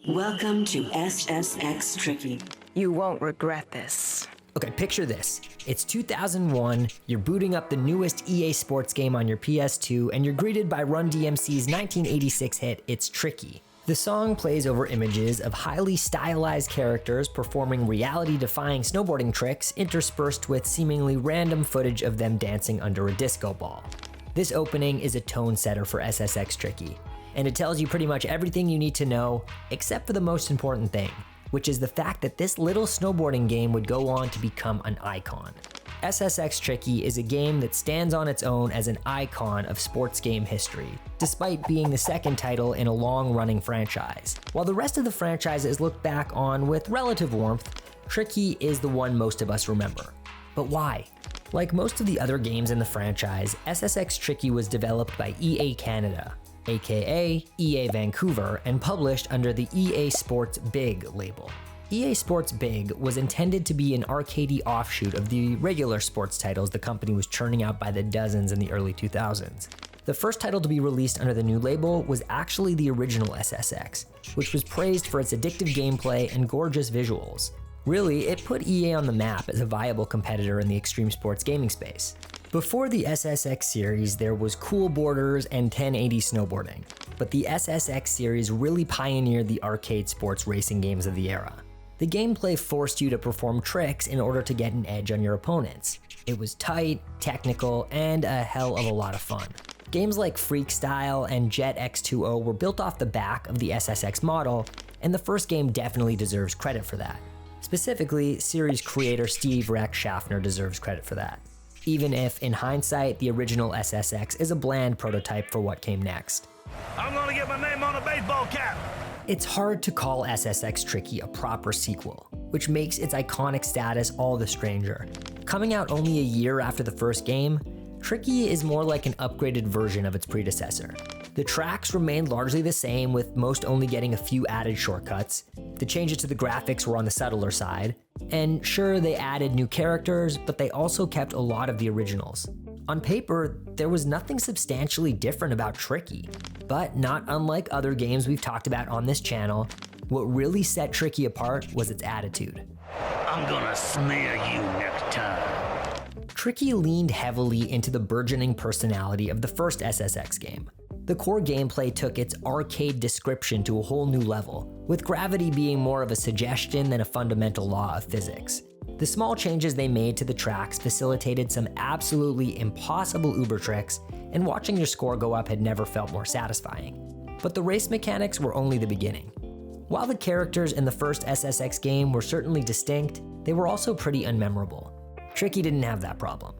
Welcome to SSX Tricky. You won't regret this. Okay, picture this. It's 2001, you're booting up the newest EA Sports game on your PS2, and you're greeted by Run DMC's 1986 hit, It's Tricky. The song plays over images of highly stylized characters performing reality-defying snowboarding tricks interspersed with seemingly random footage of them dancing under a disco ball. This opening is a tone setter for SSX Tricky, and it tells you pretty much everything you need to know, except for the most important thing, which is the fact that this little snowboarding game would go on to become an icon. SSX Tricky is a game that stands on its own as an icon of sports game history, despite being the second title in a long-running franchise. While the rest of the franchise is looked back on with relative warmth, Tricky is the one most of us remember. But why? Like most of the other games in the franchise, SSX Tricky was developed by EA Canada, aka EA Vancouver, and published under the EA Sports Big label. EA Sports Big was intended to be an arcadey offshoot of the regular sports titles the company was churning out by the dozens in the early 2000s. The first title to be released under the new label was actually the original SSX, which was praised for its addictive gameplay and gorgeous visuals. Really, it put EA on the map as a viable competitor in the extreme sports gaming space. Before the SSX series, there was Cool Borders and 1080 Snowboarding, but the SSX series really pioneered the arcade sports racing games of the era. The gameplay forced you to perform tricks in order to get an edge on your opponents. It was tight, technical, and a hell of a lot of fun. Games like Freakstyle and Jet X2O were built off the back of the SSX model, and the first game definitely deserves credit for that. Specifically, series creator Steve Rex Schaffner deserves credit for that, even if, in hindsight, the original SSX is a bland prototype for what came next. I'm gonna get my name on a baseball cap! It's hard to call SSX Tricky a proper sequel, which makes its iconic status all the stranger. Coming out only a year after the first game, Tricky is more like an upgraded version of its predecessor. The tracks remained largely the same, with most only getting a few added shortcuts. The changes to the graphics were on the subtler side. And sure, they added new characters, but they also kept a lot of the originals. On paper, there was nothing substantially different about Tricky, but not unlike other games we've talked about on this channel, what really set Tricky apart was its attitude. I'm gonna smear you next time. Tricky leaned heavily into the burgeoning personality of the first SSX game. The core gameplay took its arcade description to a whole new level, with gravity being more of a suggestion than a fundamental law of physics. The small changes they made to the tracks facilitated some absolutely impossible uber tricks, and watching your score go up had never felt more satisfying. But the race mechanics were only the beginning. While the characters in the first SSX game were certainly distinct, they were also pretty unmemorable. Tricky didn't have that problem.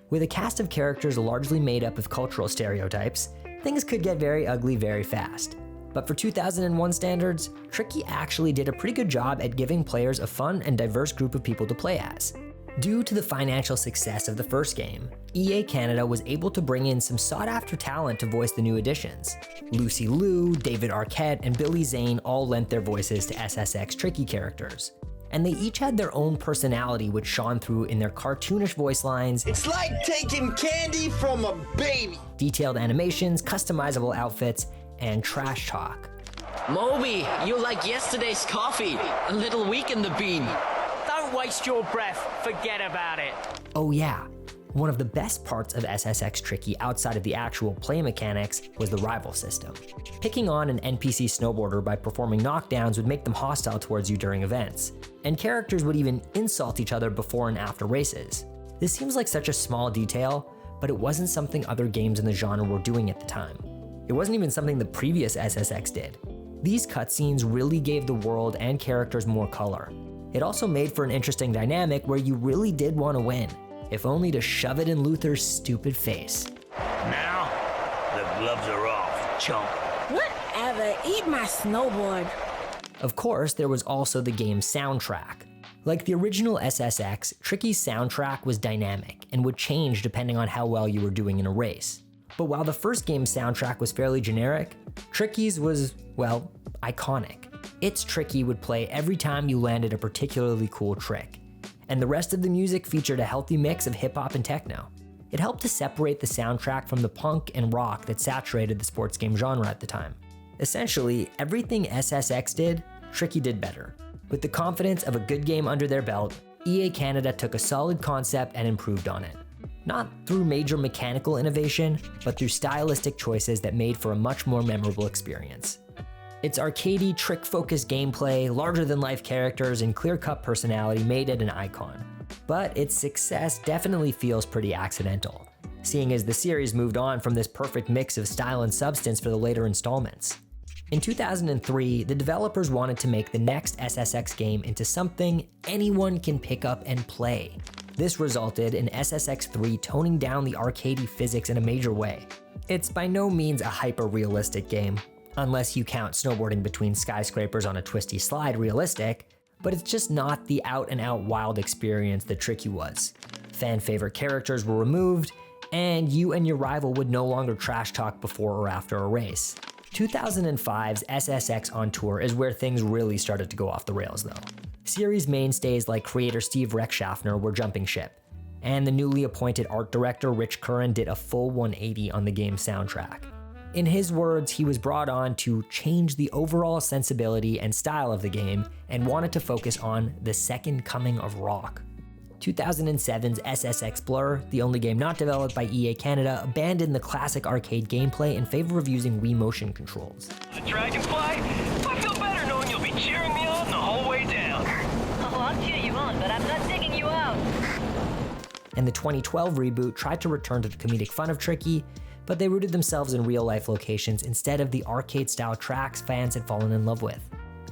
With a cast of characters largely made up of cultural stereotypes, things could get very ugly very fast. But for 2001 standards, Tricky actually did a pretty good job at giving players a fun and diverse group of people to play as. Due to the financial success of the first game, EA Canada was able to bring in some sought-after talent to voice the new additions. Lucy Liu, David Arquette, and Billy Zane all lent their voices to SSX Tricky characters. And they each had their own personality which shone through in their cartoonish voice lines. It's like taking candy from a baby. Detailed animations, customizable outfits, and trash talk. Moby, you like yesterday's coffee. A little weak in the bean. Don't waste your breath. Forget about it. Oh yeah, one of the best parts of SSX Tricky outside of the actual play mechanics was the rival system. Picking on an NPC snowboarder by performing knockdowns would make them hostile towards you during events, and characters would even insult each other before and after races. This seems like such a small detail, but it wasn't something other games in the genre were doing at the time. It wasn't even something the previous SSX did. These cutscenes really gave the world and characters more color. It also made for an interesting dynamic where you really did want to win, if only to shove it in Luther's stupid face. Now, the gloves are off, chump. Whatever, eat my snowboard. Of course, there was also the game's soundtrack. Like the original SSX, Tricky's soundtrack was dynamic and would change depending on how well you were doing in a race. But while the first game's soundtrack was fairly generic, Tricky's was, well, iconic. It's Tricky would play every time you landed a particularly cool trick, and the rest of the music featured a healthy mix of hip-hop and techno. It helped to separate the soundtrack from the punk and rock that saturated the sports game genre at the time. Essentially, everything SSX did, Tricky did better. With the confidence of a good game under their belt, EA Canada took a solid concept and improved on it. Not through major mechanical innovation, but through stylistic choices that made for a much more memorable experience. Its arcadey, trick-focused gameplay, larger-than-life characters, and clear-cut personality made it an icon. But its success definitely feels pretty accidental, seeing as the series moved on from this perfect mix of style and substance for the later installments. In 2003, the developers wanted to make the next SSX game into something anyone can pick up and play. This resulted in SSX 3 toning down the arcadey physics in a major way. It's by no means a hyper-realistic game, unless you count snowboarding between skyscrapers on a twisty slide realistic, but it's just not the out-and-out wild experience that Tricky was. Fan-favorite characters were removed, and you and your rival would no longer trash talk before or after a race. 2005's SSX on Tour is where things really started to go off the rails though. Series mainstays like creator Steve Reckschaffner were jumping ship, and the newly appointed art director Rich Curran did a full 180 on the game's soundtrack. In his words, he was brought on to change the overall sensibility and style of the game and wanted to focus on the second coming of rock. 2007's SSX Blur, the only game not developed by EA Canada, abandoned the classic arcade gameplay in favor of using Wii motion controls. The Dragonfly? I feel better knowing you'll be cheering me on the whole way down. Oh, I'll cheer you on, but I'm not digging you out. And the 2012 reboot tried to return to the comedic fun of Tricky, but they rooted themselves in real-life locations instead of the arcade-style tracks fans had fallen in love with.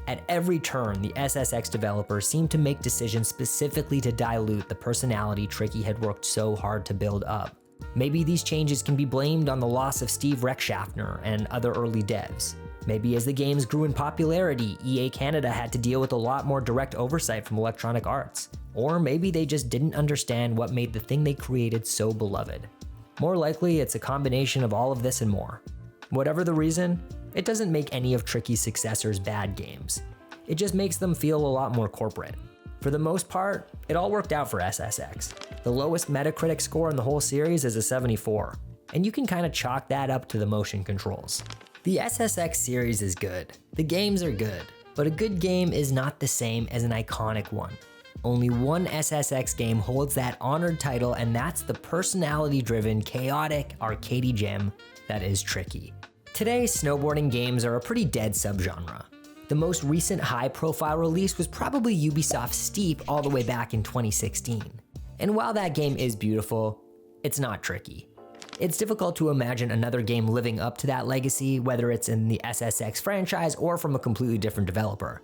At every turn, the SSX developers seemed to make decisions specifically to dilute the personality Tricky had worked so hard to build up. Maybe these changes can be blamed on the loss of Steve Reckschaffner and other early devs. Maybe as the games grew in popularity, EA Canada had to deal with a lot more direct oversight from Electronic Arts. Or maybe they just didn't understand what made the thing they created so beloved. More likely, it's a combination of all of this and more. Whatever the reason, it doesn't make any of Tricky's successors bad games. It just makes them feel a lot more corporate. For the most part, it all worked out for SSX. The lowest Metacritic score in the whole series is a 74, and you can kind of chalk that up to the motion controls. The SSX series is good. The games are good, but a good game is not the same as an iconic one. Only one SSX game holds that honored title, and that's the personality-driven, chaotic, arcadey gem that is Tricky. Today, snowboarding games are a pretty dead subgenre. The most recent high-profile release was probably Ubisoft's Steep all the way back in 2016. And while that game is beautiful, it's not Tricky. It's difficult to imagine another game living up to that legacy, whether it's in the SSX franchise or from a completely different developer.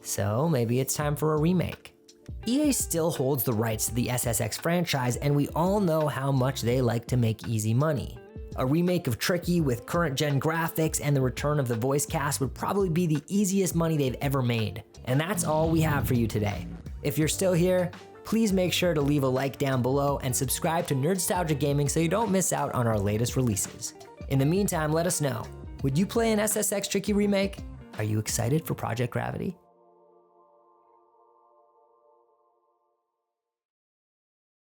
So maybe it's time for a remake. EA still holds the rights to the SSX franchise, and we all know how much they like to make easy money. A remake of Tricky with current-gen graphics and the return of the voice cast would probably be the easiest money they've ever made. And that's all we have for you today. If you're still here, please make sure to leave a like down below and subscribe to Nerdstalgic Gaming so you don't miss out on our latest releases. In the meantime, let us know, would you play an SSX Tricky remake? Are you excited for Project Gravity?